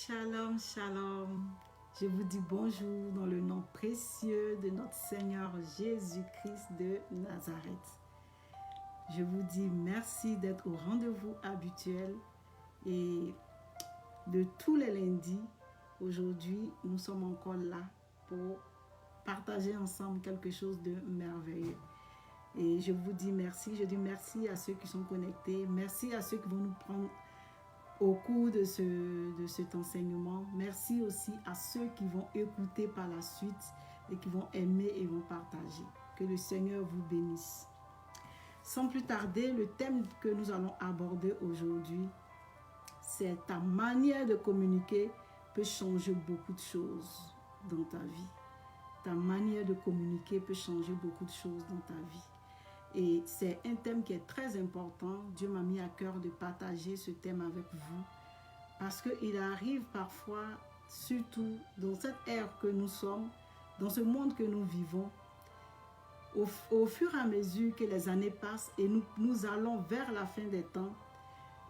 Shalom, shalom. Je vous dis bonjour dans le nom précieux de notre Seigneur Jésus-Christ de Nazareth. Je vous dis merci d'être au rendez-vous habituel et de tous les lundis. Aujourd'hui, nous sommes encore là pour partager ensemble quelque chose de merveilleux. Et je vous dis merci. Je dis merci à ceux qui sont connectés. Merci à ceux qui vont nous prendre au cours de cet enseignement. Merci aussi à ceux qui vont écouter par la suite et qui vont aimer et vont partager. Que le Seigneur vous bénisse. Sans plus tarder, le thème que nous allons aborder aujourd'hui, c'est ta manière de communiquer peut changer beaucoup de choses dans ta vie. Ta manière de communiquer peut changer beaucoup de choses dans ta vie. Et c'est un thème qui est très important. Dieu m'a mis à cœur de partager ce thème avec vous. Parce qu'il arrive parfois, surtout dans cette ère que nous sommes, dans ce monde que nous vivons, au fur et à mesure que les années passent et nous allons vers la fin des temps,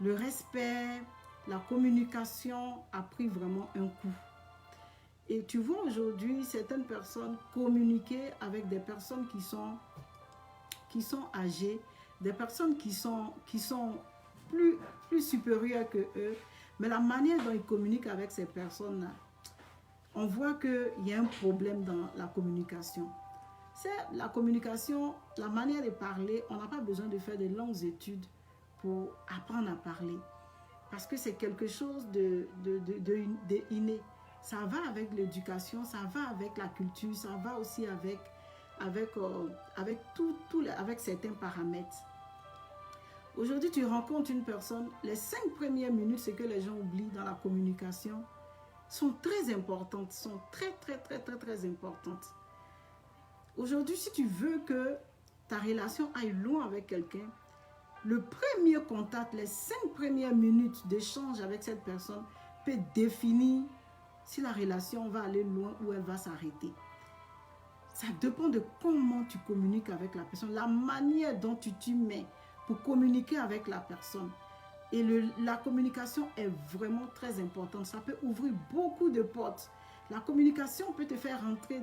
le respect, la communication a pris vraiment un coup. Et tu vois aujourd'hui certaines personnes communiquer avec des personnes qui sont âgées, des personnes qui sont plus supérieures que eux, mais la manière dont ils communiquent avec ces personnes-là, on voit qu'il y a un problème dans la communication. C'est la communication, la manière de parler, on n'a pas besoin de faire de longues études pour apprendre à parler, parce que c'est quelque chose d'inné. Ça va avec l'éducation, ça va avec la culture, ça va aussi avec certains paramètres. Aujourd'hui, tu rencontres une personne, les 5 premières minutes, ce que les gens oublient dans la communication, sont très importantes, sont très importantes. Aujourd'hui, si tu veux que ta relation aille loin avec quelqu'un, le premier contact, les 5 premières minutes d'échange avec cette personne peut définir si la relation va aller loin ou elle va s'arrêter. Ça dépend de comment tu communiques avec la personne, la manière dont tu t'y mets pour communiquer avec la personne. Et la communication est vraiment très importante. Ça peut ouvrir beaucoup de portes. La communication peut te faire rentrer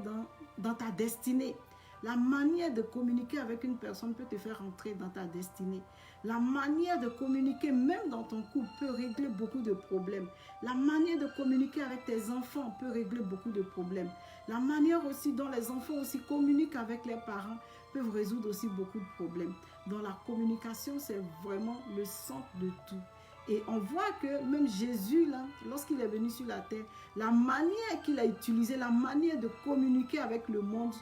dans ta destinée. La manière de communiquer avec une personne peut te faire rentrer dans ta destinée. La manière de communiquer, même dans ton couple, peut régler beaucoup de problèmes. La manière de communiquer avec tes enfants peut régler beaucoup de problèmes. La manière aussi dont les enfants aussi communiquent avec les parents peuvent résoudre aussi beaucoup de problèmes. Donc la communication, c'est vraiment le centre de tout. Et on voit que même Jésus, là, lorsqu'il est venu sur la terre, la manière qu'il a utilisée, la manière de communiquer avec le monde,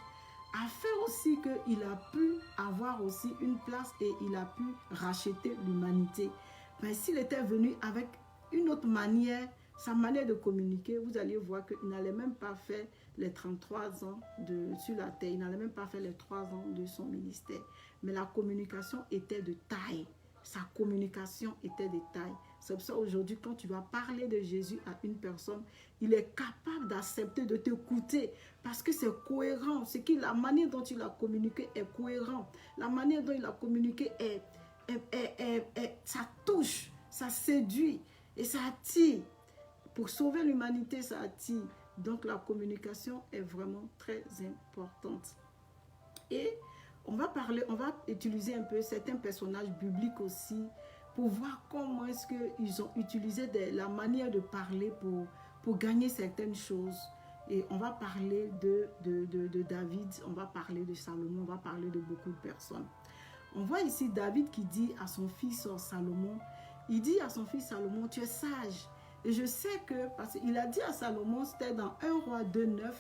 a fait aussi qu'il a pu avoir aussi une place et il a pu racheter l'humanité. Mais s'il était venu avec une autre manière, sa manière de communiquer, vous allez voir qu'il n'allait même pas faire les 33 ans sur la terre, il n'allait même pas faire les 3 ans de son ministère. Mais la communication était de taille. Sa communication était de taille. C'est pour ça aujourd'hui, quand tu vas parler de Jésus à une personne, il est capable d'accepter de t'écouter parce que c'est cohérent. La manière dont il a communiqué est cohérent. La manière dont il a communiqué ça touche, ça séduit et ça attire. Pour sauver l'humanité, ça attire. Donc la communication est vraiment très importante. Et on va utiliser un peu certains personnages bibliques aussi pour voir comment est-ce qu'ils ont utilisé la manière de parler pour gagner certaines choses. Et on va parler de David, on va parler de Salomon, on va parler de beaucoup de personnes. On voit ici David qui dit à son fils Salomon, il dit à son fils Salomon, tu es sage. Et je sais que, parce qu'il a dit à Salomon, c'était dans 1 roi 2,9,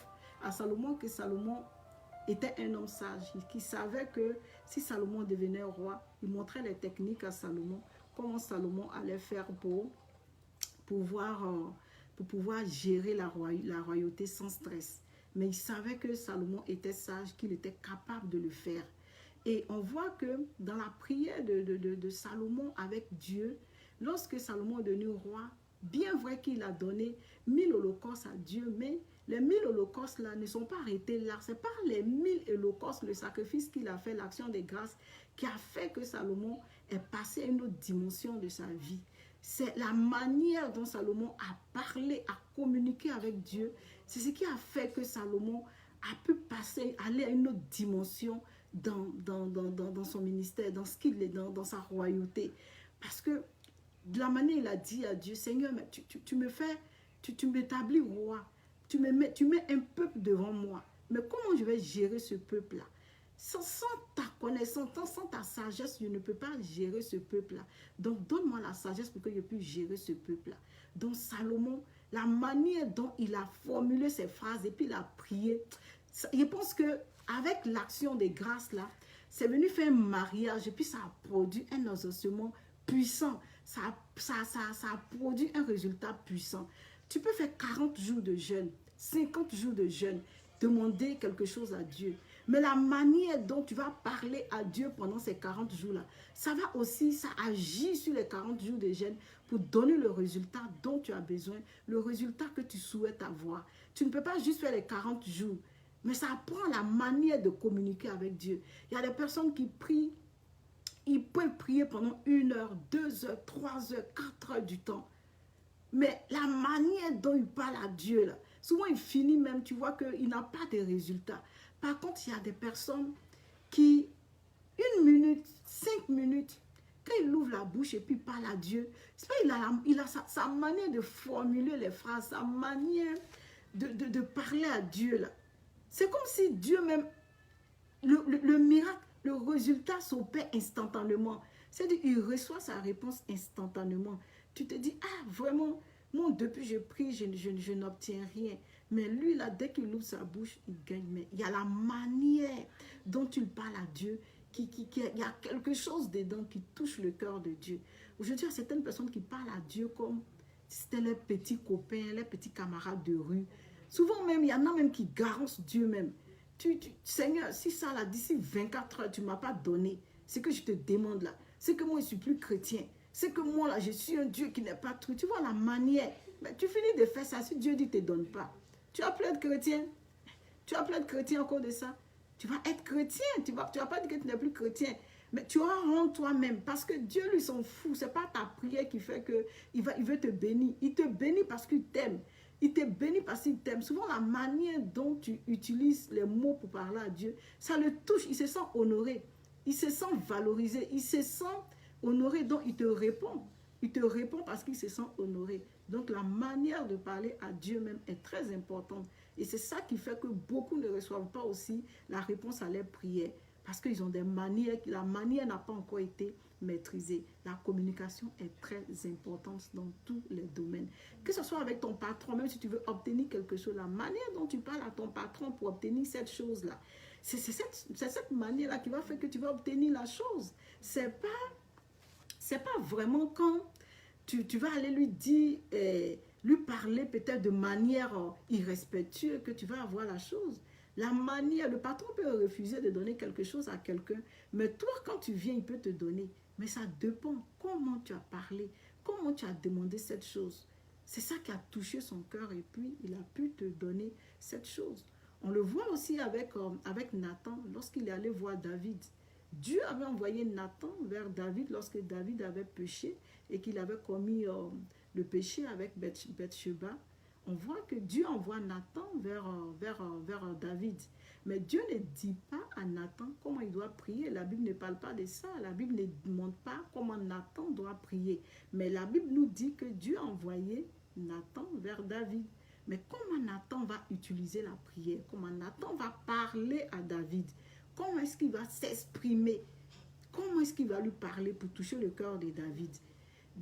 à Salomon que Salomon était un homme sage, qui savait que si Salomon devenait roi, il montrait les techniques à Salomon, comment Salomon allait faire pour pouvoir gérer la royauté sans stress. Mais il savait que Salomon était sage, qu'il était capable de le faire. Et on voit que dans la prière de Salomon avec Dieu, lorsque Salomon est devenu roi, bien vrai qu'il a donné 1000 holocaustes à Dieu, mais les 1000 holocaustes là ne sont pas arrêtés là. C'est pas les 1000 holocaustes, le sacrifice qu'il a fait, l'action des grâces, qui a fait que Salomon est passé à une autre dimension de sa vie. c'est la manière dont Salomon a parlé, a communiqué avec Dieu. C'est ce qui a fait que Salomon a pu passer, aller à une autre dimension dans son ministère, dans ce qu'il est, dans sa royauté. Parce que de la manière il a dit à Dieu, Seigneur, tu me fais, tu m'établis roi, tu mets un peuple devant moi. Mais comment je vais gérer ce peuple-là? Sans ta connaissance, sans ta sagesse, je ne peux pas gérer ce peuple-là. Donc, donne-moi la sagesse pour que je puisse gérer ce peuple-là. Donc, Salomon, la manière dont il a formulé ses phrases et puis il a prié, je pense qu'avec l'action des grâces, là, c'est venu faire un mariage et puis ça a produit un exaucement puissant. Ça a produit un résultat puissant. Tu peux faire 40 jours de jeûne, 50 jours de jeûne, demander quelque chose à Dieu. Mais la manière dont tu vas parler à Dieu pendant ces 40 jours-là, ça agit sur les 40 jours de jeûne pour donner le résultat dont tu as besoin, le résultat que tu souhaites avoir. Tu ne peux pas juste faire les 40 jours, mais ça apprend la manière de communiquer avec Dieu. Il y a des personnes qui prient, ils peuvent prier pendant 1 heure, 2 heures, 3 heures, 4 heures du temps. Mais la manière dont il parle à Dieu, là, souvent il finit même, tu vois qu'il n'a pas de résultats. Par contre, il y a des personnes qui, 1 minute, 5 minutes, quand il ouvre la bouche et puis parle à Dieu, c'est pas, il a sa manière de formuler les phrases, sa manière de parler à Dieu, là. C'est comme si Dieu même, le miracle, le résultat s'opère instantanément. C'est-à-dire qu'il reçoit sa réponse instantanément. Tu te dis, ah vraiment, moi depuis je prie, je n'obtiens rien. Mais lui là, dès qu'il ouvre sa bouche, il gagne. Mais il y a la manière dont il parle à Dieu, il y a quelque chose dedans qui touche le cœur de Dieu. Aujourd'hui, il y a certaines personnes qui parlent à Dieu comme si c'était leurs petits copains, leurs petits camarades de rue. Souvent même, il y en a même qui garancent Dieu même. Seigneur, si ça là, d'ici 24 heures, tu ne m'as pas donné, c'est que je te demande là, c'est que moi je ne suis plus chrétien. C'est que moi, là, je suis un Dieu qui n'est pas true. Tu vois la manière. Mais tu finis de faire ça. Si Dieu dit ne te donne pas, tu vas plus être chrétien. Tu vas plus être chrétien encore de ça. Tu vas être chrétien. Tu vas pas dire que tu n'es plus chrétien. Mais tu auras honte toi-même. Parce que Dieu, lui, s'en fout. Ce n'est pas ta prière qui fait qu'il veut te bénir. Il te bénit parce qu'il t'aime. Il te bénit parce qu'il t'aime. Souvent, la manière dont tu utilises les mots pour parler à Dieu, ça le touche. Il se sent honoré. Il se sent valorisé. Il se sent honoré, donc il te répond. Il te répond parce qu'il se sent honoré. Donc la manière de parler à Dieu même est très importante. Et c'est ça qui fait que beaucoup ne reçoivent pas aussi la réponse à leurs prières. Parce qu'ils ont des manières, la manière n'a pas encore été maîtrisée. La communication est très importante dans tous les domaines. Que ce soit avec ton patron, même si tu veux obtenir quelque chose, la manière dont tu parles à ton patron pour obtenir cette chose-là, c'est cette manière-là qui va faire que tu vas obtenir la chose. C'est pas vraiment quand tu vas aller lui dire, lui parler peut-être de manière irrespectueuse que tu vas avoir la chose. La manière, le patron peut refuser de donner quelque chose à quelqu'un, mais toi, quand tu viens, il peut te donner. Mais ça dépend comment tu as parlé, comment tu as demandé cette chose. C'est ça qui a touché son cœur et puis il a pu te donner cette chose. On le voit aussi avec Nathan lorsqu'il est allé voir David. Dieu avait envoyé Nathan vers David lorsque David avait péché et qu'il avait commis le péché avec Bathsheba. On voit que Dieu envoie Nathan vers David. Mais Dieu ne dit pas à Nathan comment il doit prier. La Bible ne parle pas de ça. La Bible ne montre pas comment Nathan doit prier. Mais la Bible nous dit que Dieu a envoyé Nathan vers David. Mais comment Nathan va utiliser la prière? Comment Nathan va parler à David? Comment est-ce qu'il va s'exprimer? Comment est-ce qu'il va lui parler pour toucher le cœur de David?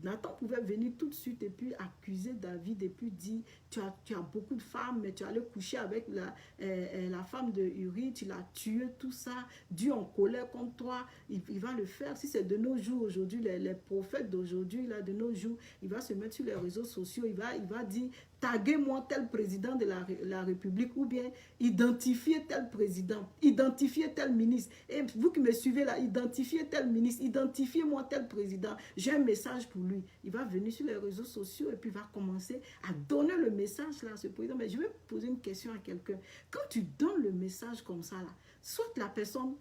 Nathan pouvait venir tout de suite et puis accuser David et puis dire, tu as beaucoup de femmes, mais tu allais coucher avec la femme de Uri, tu l'as tué, tout ça, Dieu en colère contre toi, il va le faire. Si c'est de nos jours aujourd'hui, les prophètes d'aujourd'hui, là, de nos jours, il va se mettre sur les réseaux sociaux, il va dire, taguez-moi tel président de la République, ou bien identifiez tel président, identifiez tel ministre. Et vous qui me suivez là, identifiez tel ministre, identifiez-moi tel président. J'ai un message pour lui. Il va venir sur les réseaux sociaux et puis il va commencer à donner le message là à ce président. Mais je vais poser une question à quelqu'un. Quand tu donnes le message comme ça là, soit la personne,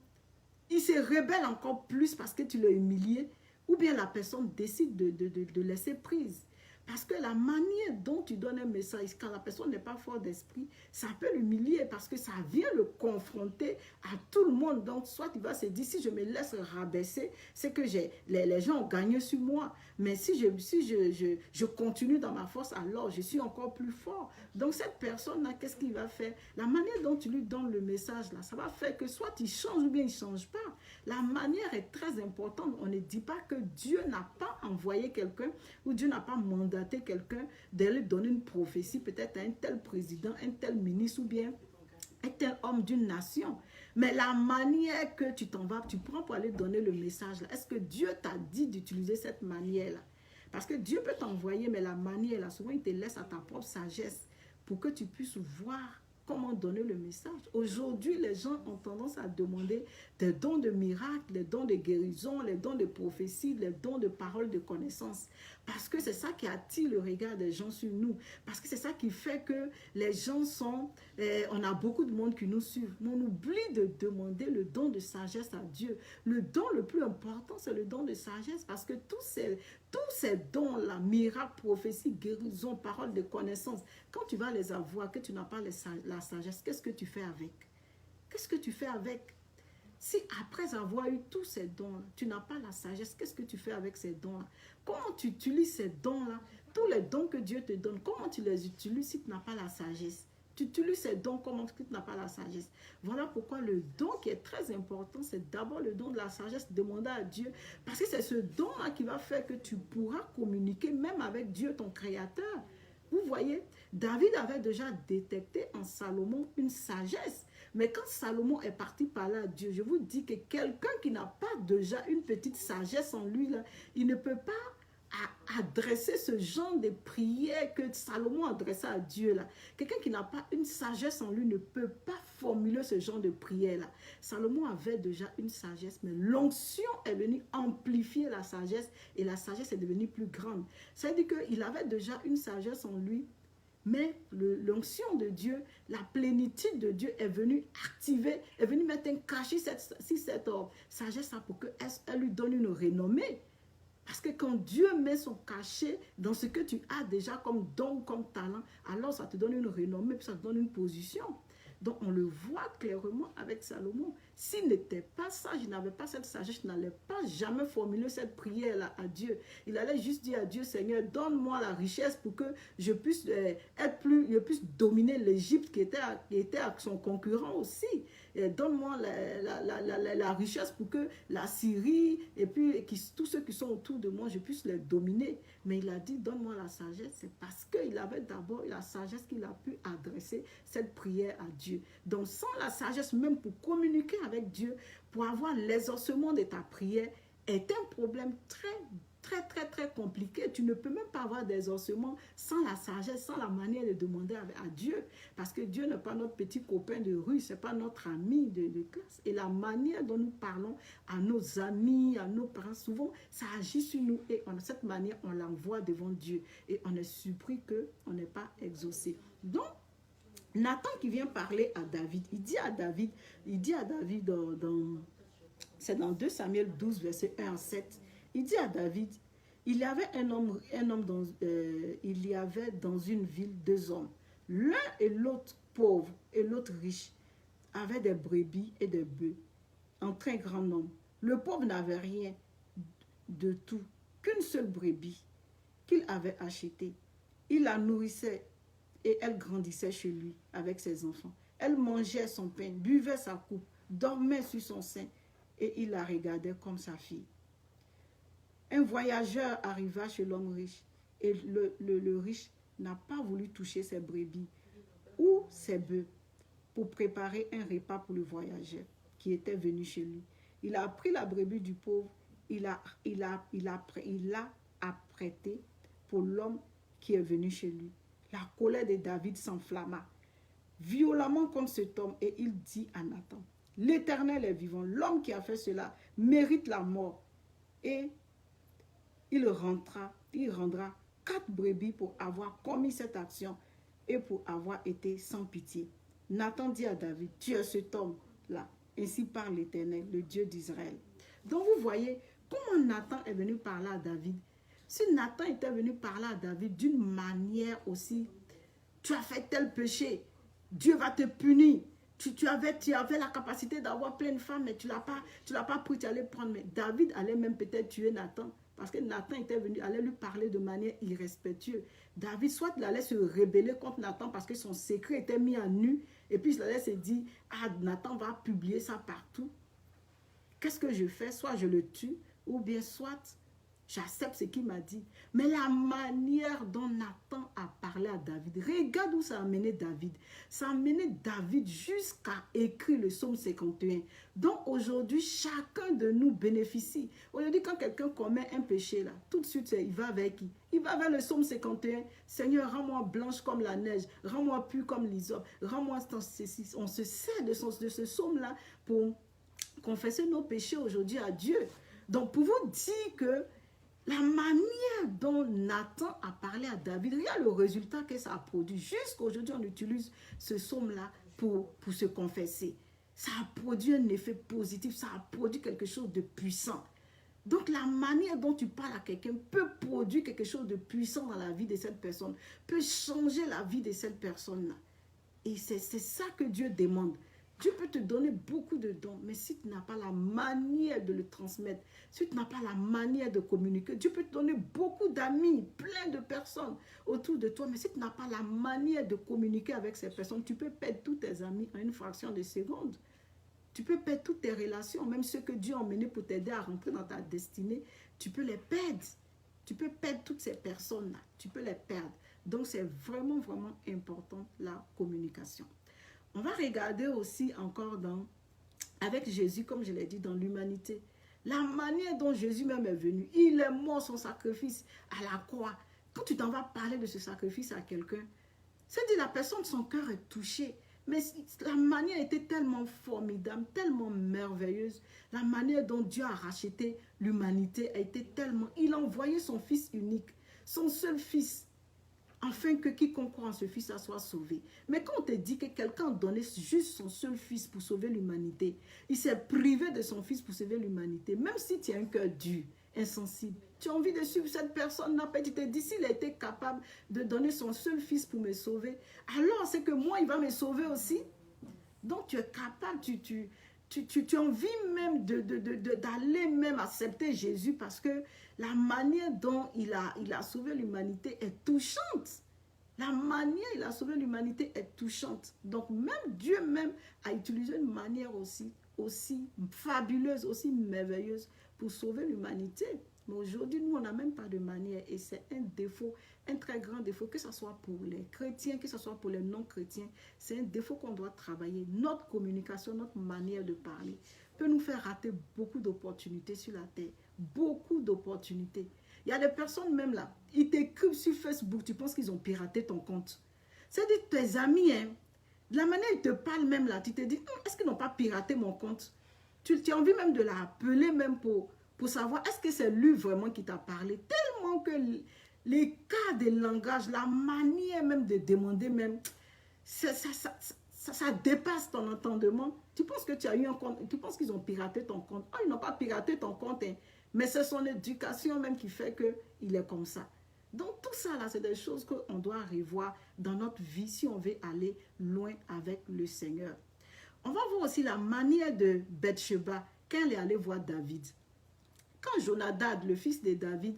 il se rebelle encore plus parce que tu l'as humilié, ou bien la personne décide de laisser prise. Parce que la manière dont tu donnes un message, quand la personne n'est pas fort d'esprit, ça peut l'humilier parce que ça vient le confronter à tout le monde. Donc, soit il va se dire, si je me laisse rabaisser, c'est que les gens ont gagné sur moi. Mais si je continue dans ma force, alors je suis encore plus fort. Donc, cette personne-là, qu'est-ce qu'il va faire? La manière dont tu lui donnes le message, là, ça va faire que soit il change ou bien il ne change pas. La manière est très importante. On ne dit pas que Dieu n'a pas envoyé quelqu'un ou Dieu n'a pas mandaté quelqu'un de lui donner une prophétie, peut-être à un tel président, un tel ministre ou bien un tel homme d'une nation. Mais la manière que tu t'en vas, tu prends pour aller donner le message, est-ce que Dieu t'a dit d'utiliser cette manière-là? Parce que Dieu peut t'envoyer, mais la manière, là, souvent, il te laisse à ta propre sagesse pour que tu puisses voir comment donner le message. Aujourd'hui, les gens ont tendance à demander des dons de miracles, les dons de guérison, les dons de prophétie, les dons de paroles de connaissance. Parce que c'est ça qui attire le regard des gens sur nous. Parce que c'est ça qui fait que les gens sont... on a beaucoup de monde qui nous suivent. Mais on oublie de demander le don de sagesse à Dieu. Le don le plus important, c'est le don de sagesse. Parce que tous ces dons-là, miracles, prophétie, guérison, paroles de connaissance, quand tu vas les avoir, que tu n'as pas la sagesse, qu'est-ce que tu fais avec? Qu'est-ce que tu fais avec? Si après avoir eu tous ces dons-là, tu n'as pas la sagesse, qu'est-ce que tu fais avec ces dons-là? Comment tu utilises ces dons-là? Tous les dons que Dieu te donne, comment tu les utilises si tu n'as pas la sagesse? Tu utilises ces dons comment tu n'as pas la sagesse? Voilà pourquoi le don qui est très important, c'est d'abord le don de la sagesse, demander à Dieu. Parce que c'est ce don-là qui va faire que tu pourras communiquer même avec Dieu, ton Créateur. Vous voyez, David avait déjà détecté en Salomon une sagesse. Mais quand Salomon est parti parler à Dieu, je vous dis que quelqu'un qui n'a pas déjà une petite sagesse en lui, là, il ne peut pas adresser ce genre de prière que Salomon adressait à Dieu là. Quelqu'un qui n'a pas une sagesse en lui ne peut pas formuler ce genre de prière là. Salomon avait déjà une sagesse, mais l'onction est venue amplifier la sagesse et la sagesse est devenue plus grande. C'est-à-dire qu'il avait déjà une sagesse en lui, mais l'onction de Dieu, la plénitude de Dieu est venue activer, est venue mettre un cachet sur cette sagesse pour qu'elle lui donne une renommée. Parce que quand Dieu met son cachet dans ce que tu as déjà comme don, comme talent, alors ça te donne une renommée, puis ça te donne une position. Donc on le voit clairement avec Salomon. S'il n'était pas sage, il n'avait pas cette sagesse, il n'allait pas jamais formuler cette prière-là à Dieu. Il allait juste dire à Dieu, Seigneur, donne-moi la richesse pour que je puisse je puisse dominer l'Égypte qui était son concurrent aussi. Donne-moi la richesse pour que la Syrie et puis tous ceux qui sont autour de moi, je puisse les dominer. Mais il a dit, donne-moi la sagesse. C'est parce qu'il avait d'abord la sagesse qu'il a pu adresser cette prière à Dieu. Donc sans la sagesse, même pour communiquer avec Dieu, pour avoir l'exaucement de ta prière, est un problème très compliqué. Tu ne peux même pas avoir d'exaucement sans la sagesse, sans la manière de demander à Dieu. Parce que Dieu n'est pas notre petit copain de rue, ce n'est pas notre ami de classe. Et la manière dont nous parlons à nos amis, à nos parents, souvent, ça agit sur nous. Et de cette manière, on l'envoie devant Dieu. Et on est surpris qu'on n'est pas exaucé. Donc, Nathan qui vient parler à David, il dit à David c'est dans 2 Samuel 12, verset 1 à 7, il dit à David, il y avait il y avait dans une ville 2 hommes, l'un et l'autre pauvre et l'autre riche, avaient des brebis et des bœufs en très grand nombre. Le pauvre n'avait rien de tout, qu'une seule brebis qu'il avait achetée. Il la nourrissait et elle grandissait chez lui avec ses enfants. Elle mangeait son pain, buvait sa coupe, dormait sur son sein et il la regardait comme sa fille. Un voyageur arriva chez l'homme riche et le riche n'a pas voulu toucher ses brebis ou ses bœufs pour préparer un repas pour le voyageur qui était venu chez lui. Il a pris la brebis du pauvre, il l'a apprêté pour l'homme qui est venu chez lui. La colère de David s'enflamma violemment contre cet homme et il dit à Nathan, l'Éternel est vivant, l'homme qui a fait cela mérite la mort. Et il rendra 4 brebis pour avoir commis cette action et pour avoir été sans pitié. Nathan dit à David, tu es cet homme-là, ainsi parle l'Éternel, le Dieu d'Israël. Donc vous voyez, comment Nathan est venu parler à David? Si Nathan était venu parler à David d'une manière aussi, tu as fait tel péché, Dieu va te punir. Tu avais la capacité d'avoir plein de femmes, mais tu ne l'as pas pris, tu allais prendre. Mais David allait même peut-être tuer Nathan. Parce que Nathan était venu, allait lui parler de manière irrespectueuse. David, soit il allait se rebeller contre Nathan parce que son secret était mis à nu. Et puis il allait se dire, ah, Nathan va publier ça partout. Qu'est-ce que je fais? Soit je le tue, ou bien soit j'accepte ce qu'il m'a dit. Mais la manière dont Nathan a parlé à David, regarde où ça a mené David. Ça a mené David jusqu'à écrire le psaume 51. Donc aujourd'hui, chacun de nous bénéficie. Aujourd'hui, quand quelqu'un commet un péché, là, tout de suite, il va avec qui? Il va vers le psaume 51. Seigneur, rends-moi blanche comme la neige. Rends-moi pure comme l'hysope. Rends-moi ceci. On se sert de ce psaume-là pour confesser nos péchés aujourd'hui à Dieu. Donc, pour vous dire que la manière dont Nathan a parlé à David, regarde le résultat que ça a produit. Jusqu'aujourd'hui, on utilise ce psaume-là pour se confesser. Ça a produit un effet positif, ça a produit quelque chose de puissant. Donc, la manière dont tu parles à quelqu'un peut produire quelque chose de puissant dans la vie de cette personne, peut changer la vie de cette personne-là. Et c'est ça que Dieu demande. Dieu peut te donner beaucoup de dons, mais si tu n'as pas la manière de le transmettre, si tu n'as pas la manière de communiquer, Dieu peut te donner beaucoup d'amis, plein de personnes autour de toi, mais si tu n'as pas la manière de communiquer avec ces personnes, tu peux perdre tous tes amis en une fraction de seconde. Tu peux perdre toutes tes relations, même ceux que Dieu a emmenés pour t'aider à rentrer dans ta destinée, tu peux les perdre. Tu peux perdre toutes ces personnes-là, tu peux les perdre. Donc, c'est vraiment, vraiment important, la communication. On va regarder aussi encore avec Jésus, comme je l'ai dit, dans l'humanité. La manière dont Jésus même est venu. Il est mort son sacrifice à la croix. Quand tu t'en vas parler de ce sacrifice à quelqu'un, c'est-à-dire la personne, son cœur est touché. Mais la manière était tellement formidable, tellement merveilleuse. La manière dont Dieu a racheté l'humanité a été tellement... Il a envoyé son fils unique, son seul fils, afin que quiconque croit en ce fils soit sauvé. Mais quand on te dit que quelqu'un donnait juste son seul fils pour sauver l'humanité, il s'est privé de son fils pour sauver l'humanité, même si tu as un cœur dur, insensible, tu as envie de suivre cette personne-là, tu te dis s'il a été capable de donner son seul fils pour me sauver, alors c'est que moi, il va me sauver aussi. Donc tu es capable, tu as envie même d'aller même accepter Jésus parce que la manière dont il a sauvé l'humanité est touchante. La manière dont il a sauvé l'humanité est touchante. Donc même Dieu même a utilisé une manière aussi fabuleuse, aussi merveilleuse pour sauver l'humanité. Mais aujourd'hui, nous, on n'a même pas de manière et c'est un défaut, un très grand défaut, que ce soit pour les chrétiens, que ce soit pour les non-chrétiens. C'est un défaut qu'on doit travailler. Notre communication, notre manière de parler peut nous faire rater beaucoup d'opportunités sur la terre. Beaucoup d'opportunités. Il y a des personnes même là, ils t'écrivent sur Facebook, tu penses qu'ils ont piraté ton compte. C'est-à-dire tes amis, hein, de la manière dont ils te parlent même là, tu te dis, est-ce qu'ils n'ont pas piraté mon compte? Tu as envie même de l'appeler même pour savoir est-ce que c'est lui vraiment qui t'a parlé. Tellement que les cas de langage, la manière même de demander même, ça dépasse ton entendement. Tu penses que tu as eu un compte, tu penses qu'ils ont piraté ton compte. Oh, ils n'ont pas piraté ton compte, hein, mais c'est son éducation même qui fait qu'il est comme ça. Donc tout ça là, c'est des choses qu'on doit revoir dans notre vie si on veut aller loin avec le Seigneur. On va voir aussi la manière de Bathsheba quand elle est allée voir David. Quand Jonadab, le fils de David,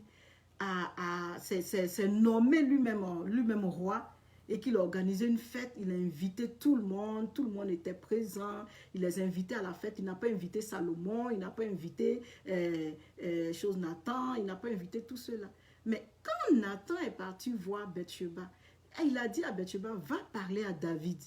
s'est nommé lui-même roi et qu'il a organisé une fête, il a invité tout le monde était présent, il les a invités à la fête, il n'a pas invité Salomon, il n'a pas invité Nathan, il n'a pas invité tout cela. Mais quand Nathan est parti voir Bathsheba, il a dit à Bathsheba, va parler à David.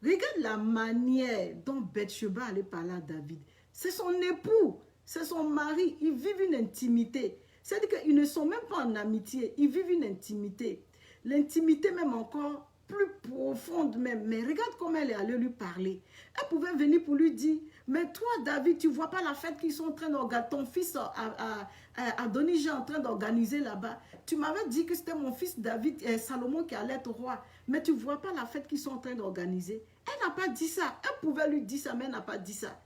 Regarde la manière dont Bathsheba allait parler à David. C'est son époux, c'est son mari, ils vivent une intimité. C'est-à-dire qu'ils ne sont même pas en amitié, ils vivent une intimité. L'intimité même encore plus profonde même. Mais regarde comment elle est allée lui parler. Elle pouvait venir pour lui dire, mais toi David, tu ne vois pas la fête qu'ils sont en train d'organiser, ton fils Adonijah est en train d'organiser là-bas. Tu m'avais dit que c'était mon fils David et Salomon qui allait être roi. Mais tu ne vois pas la fête qu'ils sont en train d'organiser. Elle n'a pas dit ça. Elle pouvait lui dire ça, mais elle n'a pas dit ça.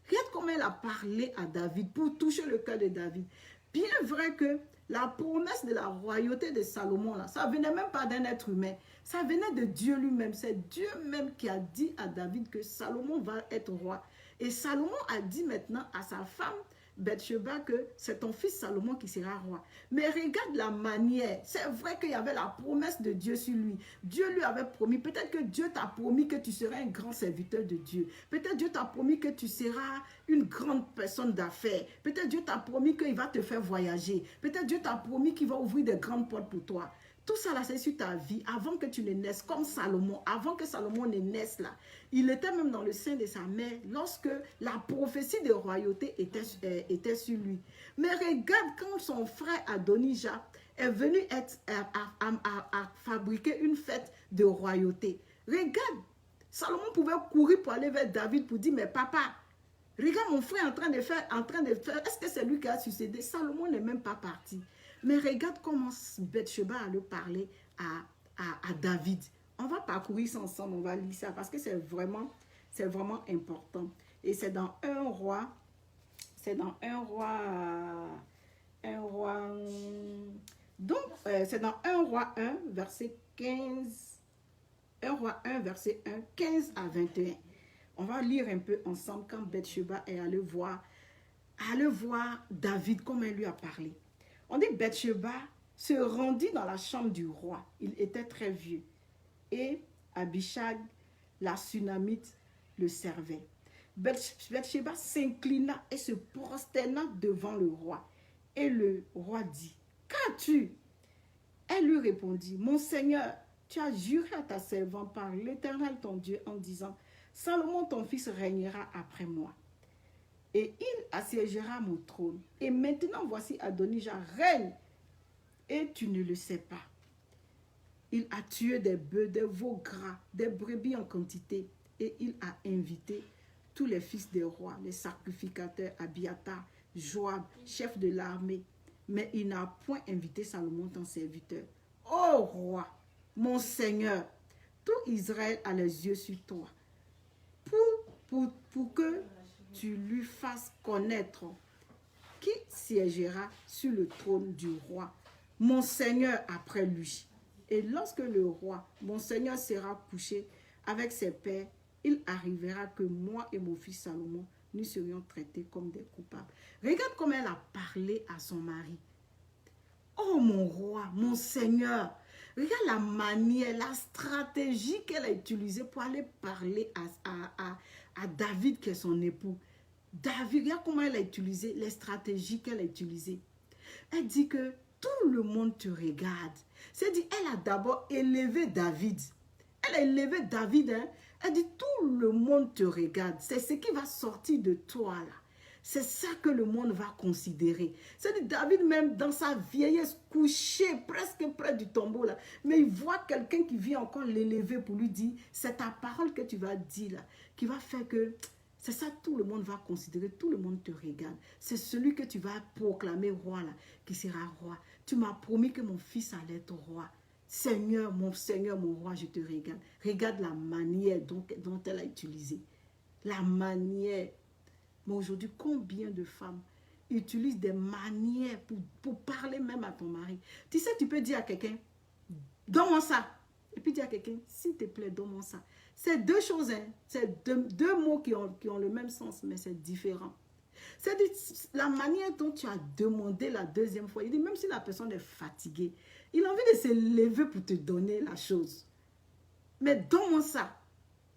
Regarde comment elle a parlé à David pour toucher le cœur de David. Bien vrai que la promesse de la royauté de Salomon, là, ça ne venait même pas d'un être humain. Ça venait de Dieu lui-même. C'est Dieu même qui a dit à David que Salomon va être roi. Et Salomon a dit maintenant à sa femme, Bathsheba, que c'est ton fils Salomon qui sera roi. Mais regarde la manière. C'est vrai qu'il y avait la promesse de Dieu sur lui. Dieu lui avait promis. Peut-être que Dieu t'a promis que tu seras un grand serviteur de Dieu. Peut-être Dieu t'a promis que tu seras une grande personne d'affaires. Peut-être Dieu t'a promis qu'il va te faire voyager. Peut-être Dieu t'a promis qu'il va ouvrir de grandes portes pour toi. Tout ça là, c'est sur ta vie, avant que tu ne naisses, comme Salomon, avant que Salomon ne naisse là. Il était même dans le sein de sa mère lorsque la prophétie de royauté était sur lui. Mais regarde quand son frère Adonijah est venu à fabriquer une fête de royauté. Regarde, Salomon pouvait courir pour aller vers David pour dire, mais papa, regarde mon frère en train de faire, est-ce que c'est lui qui a succédé? Salomon n'est même pas parti. Mais regarde comment Bathsheba a le parlé à David. On va parcourir ça ensemble, on va lire ça parce que c'est vraiment important. Et c'est dans un roi, donc c'est dans un roi 1, verset 15, 1 roi 1, verset 1, 15 à 21. On va lire un peu ensemble quand Bathsheba est allée voir David, comme elle lui a parlé. On dit que Bathsheba se rendit dans la chambre du roi. Il était très vieux. Et Abishag, la Sunamite, le servait. Bathsheba s'inclina et se prosterna devant le roi. Et le roi dit, qu'as-tu? Elle lui répondit, mon Seigneur, tu as juré à ta servante par l'Éternel ton Dieu en disant, Salomon ton fils régnera après moi. Et il assiégera mon trône. Et maintenant, voici Adonijah règne. Et tu ne le sais pas. Il a tué des bœufs, des veaux gras, des brebis en quantité. Et il a invité tous les fils des rois, les sacrificateurs, Abiathar, Joab, chef de l'armée. Mais il n'a point invité Salomon, ton serviteur. Ô roi, mon Seigneur, tout Israël a les yeux sur toi. Pour que tu lui fasses connaître qui siégera sur le trône du roi, mon Seigneur après lui. Et lorsque le roi, mon Seigneur, sera couché avec ses pères, il arrivera que moi et mon fils Salomon, nous serions traités comme des coupables. Regarde comment elle a parlé à son mari. Oh mon roi, mon Seigneur, regarde la manière, la stratégie qu'elle a utilisée pour aller parler à David qui est son époux. David, regarde comment elle a utilisé les stratégies qu'elle a utilisées. Elle dit que tout le monde te regarde. C'est-à-dire, elle a d'abord élevé David. Elle a élevé David, hein. Elle dit, tout le monde te regarde. C'est ce qui va sortir de toi, là. C'est ça que le monde va considérer. C'est-à-dire, David, même dans sa vieillesse, couché presque près du tombeau, là, mais il voit quelqu'un qui vient encore l'élever pour lui dire, c'est ta parole que tu vas dire, là, qui va faire que... C'est ça, tout le monde va considérer, tout le monde te regarde. C'est celui que tu vas proclamer roi, là, qui sera roi. Tu m'as promis que mon fils allait être roi. Seigneur, mon roi, je te regarde. Regarde la manière dont elle a utilisé. La manière. Mais aujourd'hui, combien de femmes utilisent des manières pour parler même à ton mari? Tu sais, tu peux dire à quelqu'un, donne-moi ça. Et puis dire à quelqu'un, s'il te plaît, donne-moi ça. C'est deux choses, hein. C'est deux mots qui ont le même sens, mais c'est différent. C'est la manière dont tu as demandé la deuxième fois. Il dit, même si la personne est fatiguée, il a envie de se lever pour te donner la chose. Mais donne-moi ça.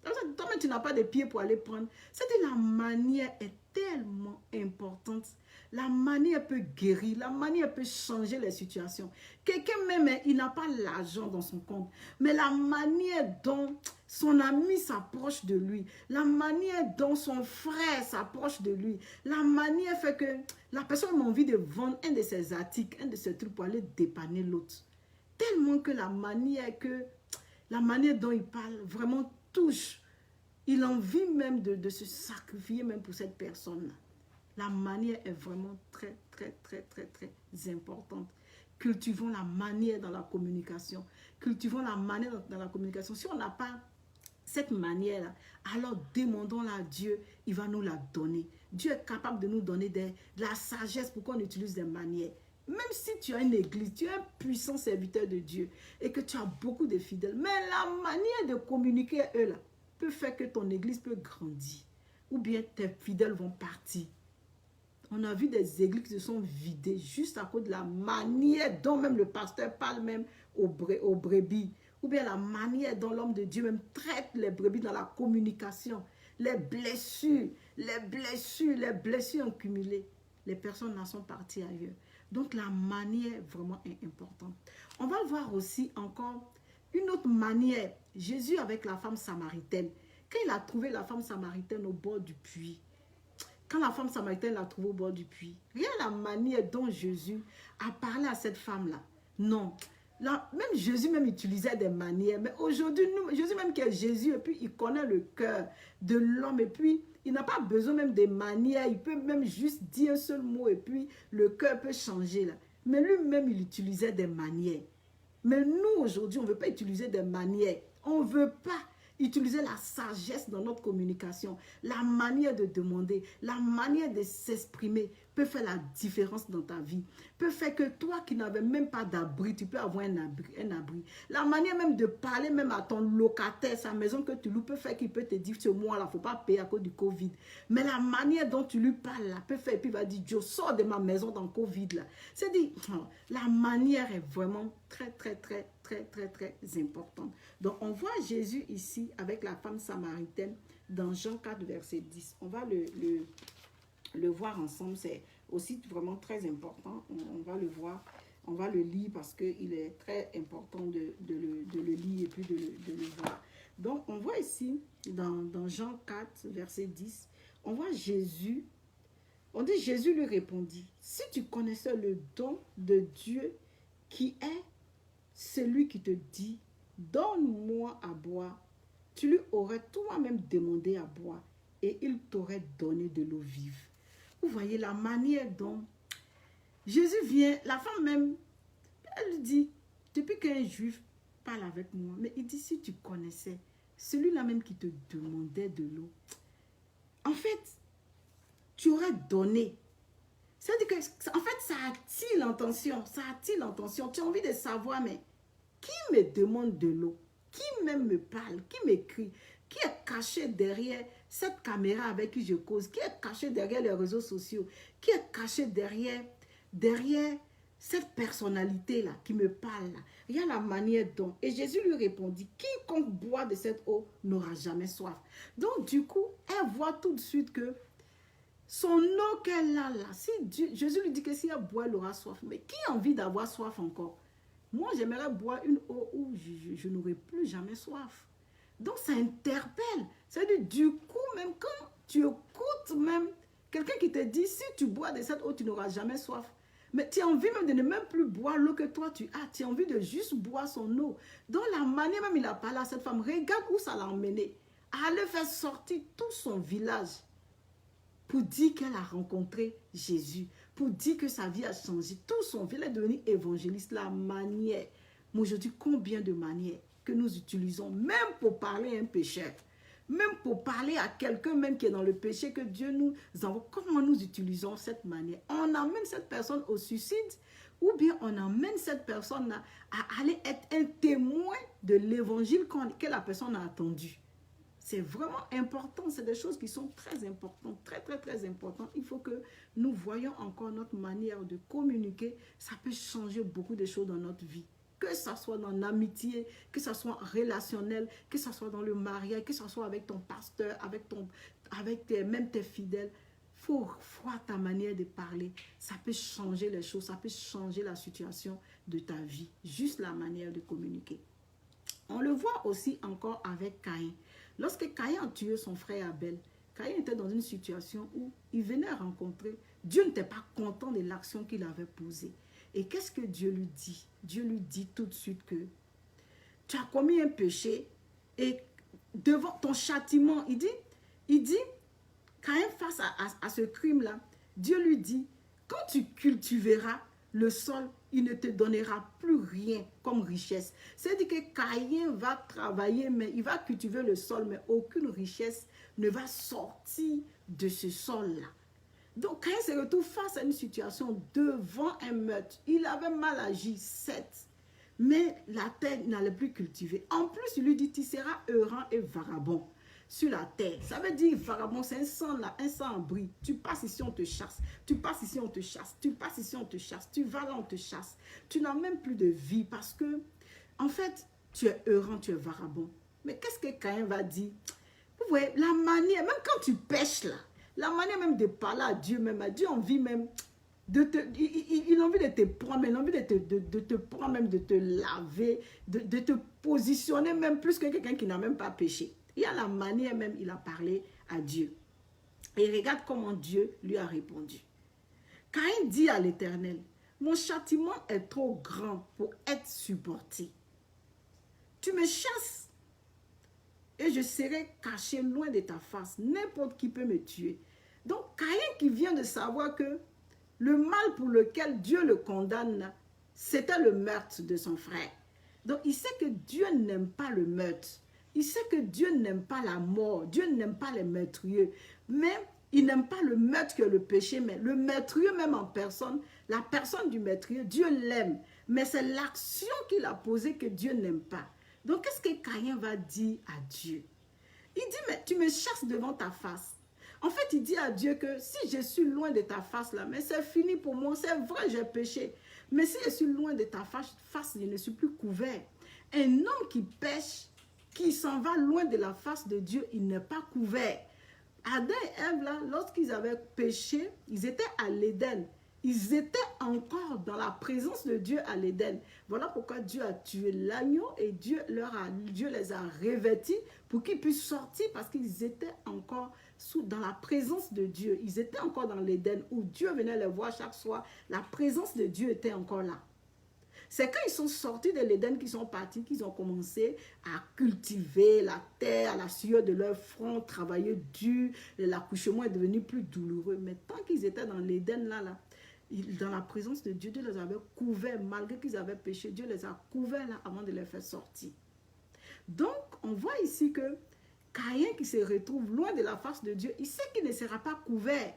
Toi-même, tu n'as pas de pieds pour aller prendre. C'est-à-dire, la manière est tellement importante. La manière peut guérir. La manière peut changer les situations. Quelqu'un même, il n'a pas l'argent dans son compte. Mais la manière dont son ami s'approche de lui, la manière dont son frère s'approche de lui, la manière fait que la personne a envie de vendre un de ses articles, un de ses trucs pour aller dépanner l'autre. Tellement que la manière dont il parle vraiment touche. Il a envie même de se sacrifier même pour cette personne-là. La manière est vraiment très, très, très, très, très importante. Cultivons la manière dans la communication. Cultivons la manière dans la communication. Si on n'a pas cette manière-là, alors demandons-la à Dieu, il va nous la donner. Dieu est capable de nous donner de la sagesse pour qu'on utilise des manières. Même si tu as une église, tu es un puissant serviteur de Dieu et que tu as beaucoup de fidèles, mais la manière de communiquer à eux là peut faire que ton église peut grandir ou bien tes fidèles vont partir. On a vu des églises qui se sont vidées juste à cause de la manière dont même le pasteur parle même aux brebis, ou bien la manière dont l'homme de Dieu même traite les brebis dans la communication, les blessures accumulées. Les personnes en sont parties ailleurs. Donc la manière vraiment est importante. On va voir aussi encore une autre manière. Jésus avec la femme samaritaine. Quand il a trouvé la femme samaritaine au bord du puits, quand la femme samaritaine l'a trouvée au bord du puits, rien la manière dont Jésus a parlé à cette femme-là. Non. Là, même Jésus même utilisait des manières. Mais aujourd'hui, Jésus même qui est Jésus, et puis il connaît le cœur de l'homme, et puis il n'a pas besoin même des manières. Il peut même juste dire un seul mot, et puis le cœur peut changer. Là. Mais lui-même, il utilisait des manières. Mais nous, aujourd'hui, on ne veut pas utiliser des manières. On ne veut pas utiliser la sagesse dans notre communication. La manière de demander, la manière de s'exprimer peut faire la différence dans ta vie. Peut faire que toi qui n'avais même pas d'abri, tu peux avoir un abri. La manière même de parler même à ton locataire, sa maison que tu loues, peut faire qu'il peut te dire ce mois-là, il ne faut pas payer à cause du Covid. Mais la manière dont tu lui parles là, peut faire, et puis il va dire, je sors de ma maison dans le Covid là. C'est-à-dire, la manière est vraiment très importante. Donc, on voit Jésus ici avec la femme samaritaine dans Jean 4, verset 10. On va le voir ensemble. C'est aussi vraiment très important. On va le voir. On va le lire parce qu'il est très important de le lire et puis de le voir. Donc, on voit ici, dans Jean 4, verset 10, on voit Jésus. On dit, Jésus lui répondit, « Si tu connaissais le don de Dieu qui est celui qui te dit, donne-moi à boire, tu lui aurais toi-même demandé à boire et il t'aurait donné de l'eau vive. » Vous voyez la manière dont Jésus vient, la femme même, elle lui dit, depuis qu'un juif parle avec moi, mais il dit, si tu connaissais celui-là même qui te demandait de l'eau, en fait, tu aurais donné. C'est-à-dire que, en fait, ça attire l'attention, Tu as envie de savoir, mais qui me demande de l'eau? Qui même me parle? Qui m'écrit? Qui est caché derrière cette caméra avec qui je cause? Qui est caché derrière les réseaux sociaux? Qui est caché derrière cette personnalité-là qui me parle là? Il y a la manière dont. Et Jésus lui répondit, quiconque boit de cette eau n'aura jamais soif. Donc, du coup, elle voit tout de suite que son eau qu'elle a là, si Jésus lui dit que si elle boit, elle aura soif. Mais qui a envie d'avoir soif encore? Moi, j'aimerais boire une eau où je n'aurai plus jamais soif. Donc, ça interpelle. C'est-à-dire, du coup, même quand tu écoutes même quelqu'un qui te dit, si tu bois de cette eau, tu n'auras jamais soif. Mais tu as envie même de ne même plus boire l'eau que toi tu as. Tu as envie de juste boire son eau. Donc, la manière même il a parlé à cette femme, regarde où ça l'a emmené. Elle a fait sortir tout son village pour dire qu'elle a rencontré Jésus, pour dire que sa vie a changé. Tout son village est devenu évangéliste. La manière, moi aujourd'hui, combien de manières que nous utilisons, même pour parler à un pécheur, même pour parler à quelqu'un même qui est dans le péché, que Dieu nous envoie. Comment nous utilisons cette manière? On emmène cette personne au suicide, ou bien on emmène cette personne à aller être un témoin de l'évangile que la personne a attendu. C'est vraiment important, c'est des choses qui sont très importantes, très importantes. Il faut que nous voyions encore notre manière de communiquer. Ça peut changer beaucoup de choses dans notre vie. Que ce soit dans l'amitié, que ce soit relationnel, que ce soit dans le mariage, que ce soit avec ton pasteur, même tes fidèles. Il faut voir ta manière de parler. Ça peut changer les choses, ça peut changer la situation de ta vie. Juste la manière de communiquer. On le voit aussi encore avec Caïn. Lorsque Caïn a tué son frère Abel, Caïn était dans une situation où il venait rencontrer. Dieu n'était pas content de l'action qu'il avait posée. Et qu'est-ce que Dieu lui dit? Dieu lui dit tout de suite que tu as commis un péché et devant ton châtiment, il dit, Caïn face à ce crime-là, Dieu lui dit, quand tu cultiveras le sol, il ne te donnera plus rien comme richesse. C'est-à-dire que Caïn va travailler, mais il va cultiver le sol, mais aucune richesse ne va sortir de ce sol-là. Donc, Caïn se retrouve face à une situation devant un meurtre. Il avait mal agi, certes, mais la terre n'allait plus cultiver. En plus, il lui dit, tu seras errant et vagabond sur la terre. Ça veut dire, vagabond, c'est un sang là, un sang en bris. Tu passes ici, on te chasse. Tu passes ici, on te chasse. Tu passes ici, on te chasse. Tu vas là, on te chasse. Tu n'as même plus de vie parce que, en fait, tu es errant, tu es vagabond. Mais qu'est-ce que Caïn va dire? Vous voyez, la manière, même quand tu pêches là, la manière même de parler à Dieu, même à Dieu, envie même de te, il a envie de te prendre, il a envie de te prendre, même de te laver, de te positionner même plus que quelqu'un qui n'a même pas péché. Il y a la manière même, il a parlé à Dieu. Et regarde comment Dieu lui a répondu. Caïn dit à l'Éternel, mon châtiment est trop grand pour être supporté. Tu me chasses et je serai caché loin de ta face. N'importe qui peut me tuer. Donc, Caïn qui vient de savoir que le mal pour lequel Dieu le condamne, c'était le meurtre de son frère. Donc, il sait que Dieu n'aime pas le meurtre. Il sait que Dieu n'aime pas la mort. Dieu n'aime pas les meurtriers. Mais il n'aime pas le meurtre que le péché. Mais le meurtrier même en personne, la personne du meurtrier, Dieu l'aime. Mais c'est l'action qu'il a posée que Dieu n'aime pas. Donc, qu'est-ce que Caïn va dire à Dieu? Il dit, mais tu me chasses devant ta face. En fait, il dit à Dieu que si je suis loin de ta face là, mais c'est fini pour moi. C'est vrai, j'ai péché. Mais si je suis loin de ta face, je ne suis plus couvert. Un homme qui pêche, qui s'en va loin de la face de Dieu, il n'est pas couvert. Adam et Ève, là, lorsqu'ils avaient péché, ils étaient à l'Éden. Ils étaient encore dans la présence de Dieu à l'Éden. Voilà pourquoi Dieu a tué l'agneau et Dieu les a revêtis pour qu'ils puissent sortir parce qu'ils étaient encore dans la présence de Dieu. Ils étaient encore dans l'Éden où Dieu venait les voir chaque soir. La présence de Dieu était encore là. C'est quand ils sont sortis de l'Éden qu'ils sont partis, qu'ils ont commencé à cultiver la terre, à la sueur de leur front, travailler dur. L'accouchement est devenu plus douloureux. Mais tant qu'ils étaient dans l'Éden, là, dans la présence de Dieu, Dieu les avait couverts, malgré qu'ils avaient péché, Dieu les a couverts là avant de les faire sortir. Donc, on voit ici que Caïn qui se retrouve loin de la face de Dieu, il sait qu'il ne sera pas couvert.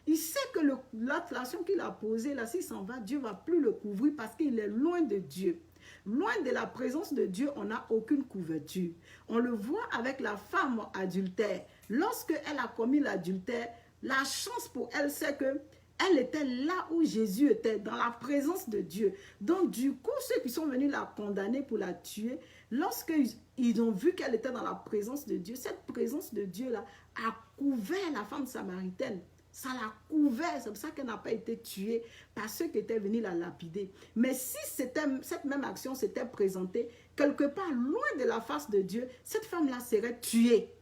Il sait que l'action qu'il a posée là, s'il s'en va, Dieu ne va plus le couvrir parce qu'il est loin de Dieu. Loin de la présence de Dieu, on n'a aucune couverture. On le voit avec la femme adultère. Lorsqu'elle a commis l'adultère, la chance pour elle, c'est que elle était là où Jésus était, dans la présence de Dieu. Donc, du coup, ceux qui sont venus la condamner pour la tuer, lorsqu'ils ont vu qu'elle était dans la présence de Dieu, cette présence de Dieu-là a couvert la femme samaritaine. Ça l'a couvert, c'est pour ça qu'elle n'a pas été tuée par ceux qui étaient venus la lapider. Mais si cette même action s'était présentée quelque part loin de la face de Dieu, cette femme-là serait tuée.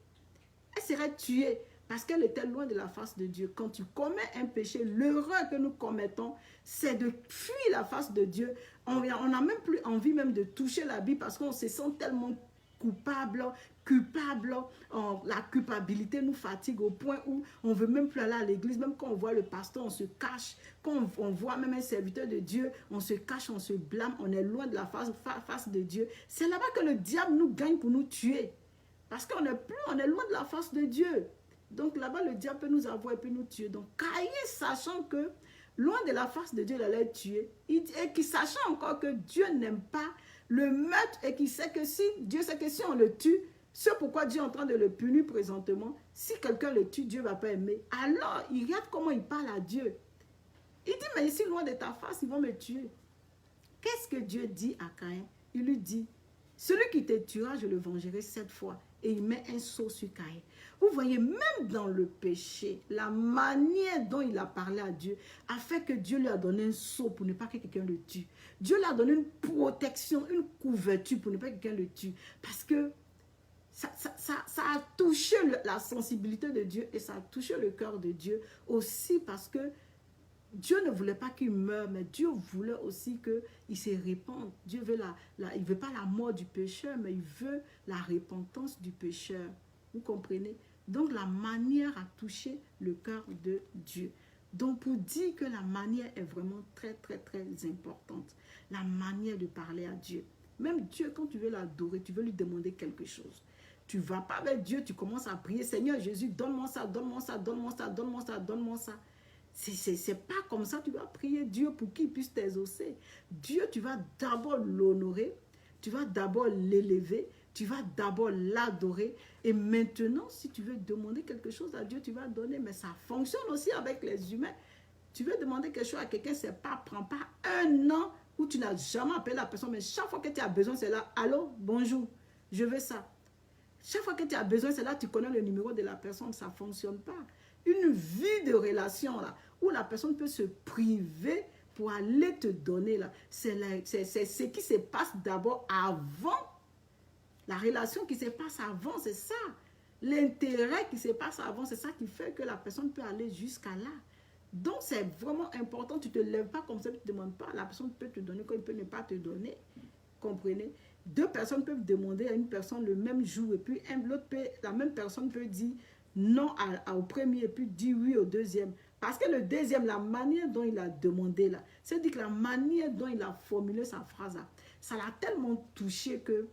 Elle serait tuée. Parce qu'elle était loin de la face de Dieu. Quand tu commets un péché, l'erreur que nous commettons, c'est de fuir la face de Dieu. On n'a même plus envie même de toucher la Bible parce qu'on se sent tellement coupable. La culpabilité nous fatigue au point où on ne veut même plus aller à l'église. Même quand on voit le pasteur, on se cache. Quand on voit même un serviteur de Dieu, on se cache, on se blâme. On est loin de la face de Dieu. C'est là-bas que le diable nous gagne pour nous tuer. Parce qu'on est loin de la face de Dieu. Donc là-bas, le diable peut nous avoir et peut nous tuer. Donc Caïn, sachant que loin de la face de Dieu, il allait tuer, et qui sachant encore que Dieu n'aime pas le meurtre et qui sait que Dieu sait que si on le tue, c'est pourquoi Dieu est en train de le punir présentement. Si quelqu'un le tue, Dieu ne va pas aimer. Alors, il regarde comment il parle à Dieu. Il dit, mais ici, loin de ta face, ils vont me tuer. Qu'est-ce que Dieu dit à Caïn? Il lui dit, celui qui te tuera, je le vengerai 7 fois. Et il met un sceau sur Caïn. Vous voyez, même dans le péché, la manière dont il a parlé à Dieu a fait que Dieu lui a donné un sceau pour ne pas que quelqu'un le tue. Dieu lui a donné une protection, une couverture pour ne pas que quelqu'un le tue. Parce que ça a touché la sensibilité de Dieu et ça a touché le cœur de Dieu aussi parce que Dieu ne voulait pas qu'il meure, mais Dieu voulait aussi qu'il se répande. Dieu veut il ne veut pas la mort du pécheur, mais il veut la repentance du pécheur. Vous comprenez? Donc la manière a touché le cœur de Dieu. Donc pour dire que la manière est vraiment très, très, très importante. La manière de parler à Dieu. Même Dieu, quand tu veux l'adorer, tu veux lui demander quelque chose. Tu ne vas pas vers Dieu, tu commences à prier. Seigneur Jésus, donne-moi ça, donne-moi ça, donne-moi ça, donne-moi ça, donne-moi ça. C'est pas comme ça, tu vas prier Dieu pour qu'il puisse t'exaucer. Dieu, tu vas d'abord l'honorer, tu vas d'abord l'élever, tu vas d'abord l'adorer. Et maintenant, si tu veux demander quelque chose à Dieu, tu vas donner. Mais ça fonctionne aussi avec les humains. Tu veux demander quelque chose à quelqu'un, prends pas un an où tu n'as jamais appelé la personne, mais chaque fois que tu as besoin, c'est là, allô, bonjour, je veux ça. Chaque fois que tu as besoin, c'est là, tu connais le numéro de la personne, ça ne fonctionne pas. Une vie de relation, là, où la personne peut se priver pour aller te donner, là, c'est ce qui se passe d'abord avant. La relation qui se passe avant, c'est ça. L'intérêt qui se passe avant, c'est ça qui fait que la personne peut aller jusqu'à là. Donc, c'est vraiment important. Tu ne te lèves pas comme ça, tu ne te demandes pas. La personne peut te donner comme elle peut ne pas te donner. Comprenez? Deux personnes peuvent demander à une personne le même jour et puis la même personne peut dire non au premier et puis dire oui au deuxième. Parce que le deuxième, la manière dont il a demandé là, c'est-à-dire que la manière dont il a formulé sa phrase là, ça l'a tellement touché que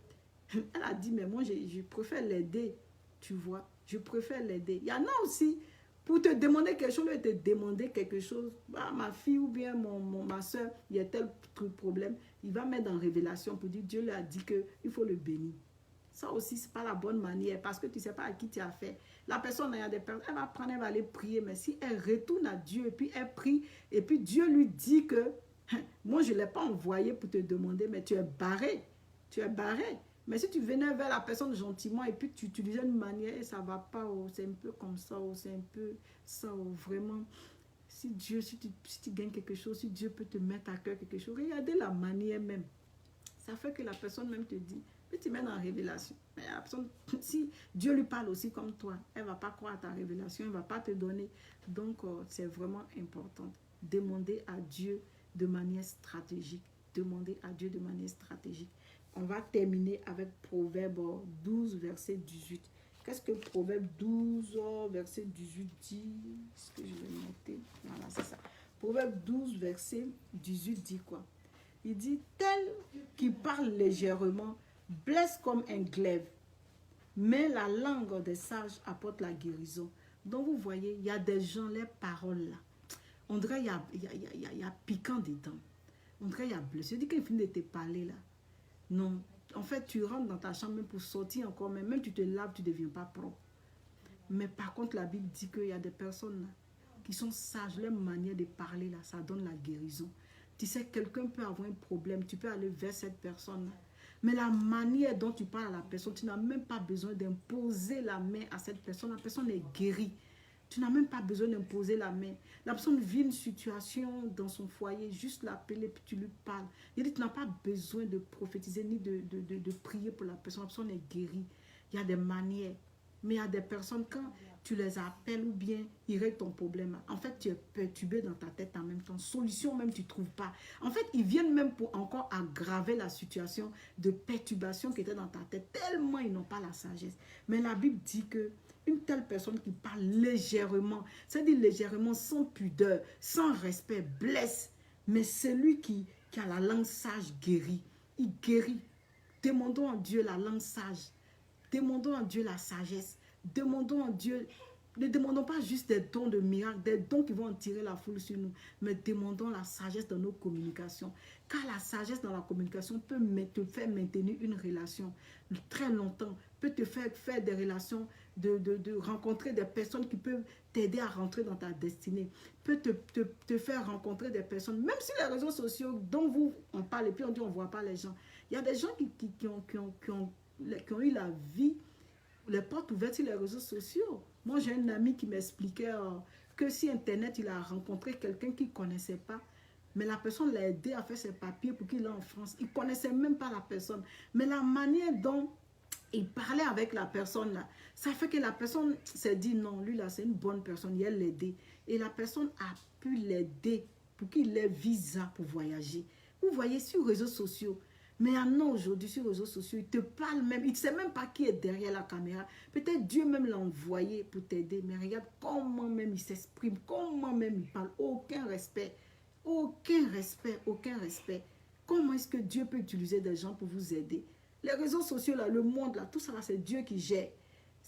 elle a dit, mais moi je préfère l'aider, tu vois, je préfère l'aider. Il y en a aussi, pour te demander quelque chose, te demander quelque chose, bah, ma fille ou bien ma soeur, il y a tel problème, il va mettre en révélation pour dire, Dieu lui a dit qu'il faut le bénir. Ça aussi, ce n'est pas la bonne manière parce que tu ne sais pas à qui tu as fait. La personne, il y a des personnes, elle va prendre, elle va aller prier, mais si elle retourne à Dieu et puis elle prie, et puis Dieu lui dit que, moi je ne l'ai pas envoyé pour te demander, mais tu es barré. Tu es barré. Mais si tu venais vers la personne gentiment et puis tu utilisais une manière et ça ne va pas, c'est un peu comme ça, c'est un peu ça, vraiment. Si tu gagnes quelque chose, si Dieu peut te mettre à cœur quelque chose, regardez la manière même. Ça fait que la personne même te dit, puis tu mets en révélation. Mais la personne, si Dieu lui parle aussi comme toi, elle ne va pas croire à ta révélation, elle ne va pas te donner. Donc, c'est vraiment important. Demander à Dieu de manière stratégique. Demander à Dieu de manière stratégique. On va terminer avec Proverbe 12, verset 18. Qu'est-ce que Proverbe 12, verset 18 dit? Est-ce que je vais noter? Voilà, c'est ça. Proverbe 12, verset 18 dit quoi? Il dit, tel qui parle légèrement blesse comme un glaive, mais la langue des sages apporte la guérison. Donc vous voyez, il y a des gens, les paroles là, on dirait il y a piquant dedans. On dirait il y a bleu. Je dis qu'il finit de te parler là. Non, en fait, tu rentres dans ta chambre même pour sortir encore, même tu te laves, tu ne deviens pas propre. Mais par contre, la Bible dit qu'il y a des personnes là, qui sont sages, leur manière de parler là, ça donne la guérison. Tu sais, quelqu'un peut avoir un problème, tu peux aller vers cette personne là. Mais la manière dont tu parles à la personne, tu n'as même pas besoin d'imposer la main à cette personne. La personne est guérie. Tu n'as même pas besoin d'imposer la main. La personne vit une situation dans son foyer, juste l'appeler puis tu lui parles. Il dit, tu n'as pas besoin de prophétiser ni de prier pour la personne. La personne est guérie. Il y a des manières. Mais il y a des personnes, quand tu les appelles ou bien ils règlent ton problème, en fait, tu es perturbé dans ta tête en même temps. Solution même, tu ne trouves pas. En fait, ils viennent même pour encore aggraver la situation de perturbation qui était dans ta tête, tellement ils n'ont pas la sagesse. Mais la Bible dit que une telle personne qui parle légèrement, c'est-à-dire légèrement, sans pudeur, sans respect, blesse. Mais celui qui a la langue sage guérit. Il guérit. Demandons à Dieu la langue sage. Demandons à Dieu la sagesse. Demandons à Dieu, ne demandons pas juste des dons de miracles, des dons qui vont en tirer la foule sur nous, mais demandons la sagesse dans nos communications. Car la sagesse dans la communication peut te faire maintenir une relation très longtemps, peut te faire des relations, de rencontrer des personnes qui peuvent t'aider à rentrer dans ta destinée, peut te faire rencontrer des personnes, même si les réseaux sociaux dont on parle et puis on dit on ne voit pas les gens. Il y a des gens qui ont eu la vie, les portes ouvertes sur les réseaux sociaux. Moi, j'ai un ami qui m'expliquait que si Internet, il a rencontré quelqu'un qu'il ne connaissait pas, mais la personne l'a aidé à faire ses papiers pour qu'il aille en France. Il ne connaissait même pas la personne. Mais la manière dont il parlait avec la personne, là, ça fait que la personne s'est dit, non, lui, là, c'est une bonne personne, il a l'aidé. Et la personne a pu l'aider pour qu'il ait visa pour voyager. Vous voyez, sur les réseaux sociaux, mais non, aujourd'hui, sur les réseaux sociaux, il te parle même, il ne sait même pas qui est derrière la caméra. Peut-être Dieu même l'a envoyé pour t'aider, mais regarde comment même il s'exprime, comment même il parle. Aucun respect, aucun respect, aucun respect. Comment est-ce que Dieu peut utiliser des gens pour vous aider? Les réseaux sociaux, là, le monde, là, tout ça, c'est Dieu qui gère.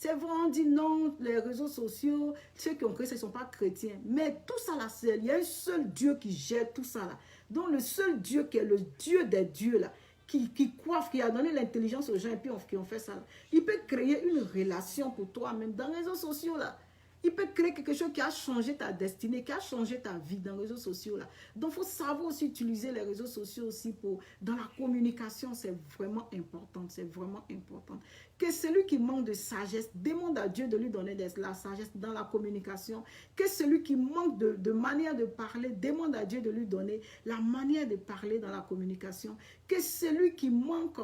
C'est vrai, on dit non, les réseaux sociaux, ceux qui ont créé, ce ne sont pas chrétiens. Mais tout ça là, il y a un seul Dieu qui gère tout ça là. Donc le seul Dieu qui est le Dieu des dieux là, qui coiffe, qui a donné l'intelligence aux gens et puis qui ont fait ça là. Il peut créer une relation pour toi-même dans les réseaux sociaux là. Il peut créer quelque chose qui a changé ta destinée, qui a changé ta vie dans les réseaux sociaux là. Donc, il faut savoir aussi utiliser les réseaux sociaux aussi dans la communication. C'est vraiment important. C'est vraiment important. Que celui qui manque de sagesse demande à Dieu de lui donner la sagesse dans la communication. Que celui qui manque de manière de parler demande à Dieu de lui donner la manière de parler dans la communication. Que celui qui manque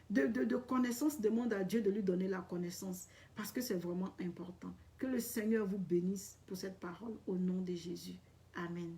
de connaissance demande à Dieu de lui donner la connaissance. Parce que c'est vraiment important. Que le Seigneur vous bénisse pour cette parole au nom de Jésus. Amen.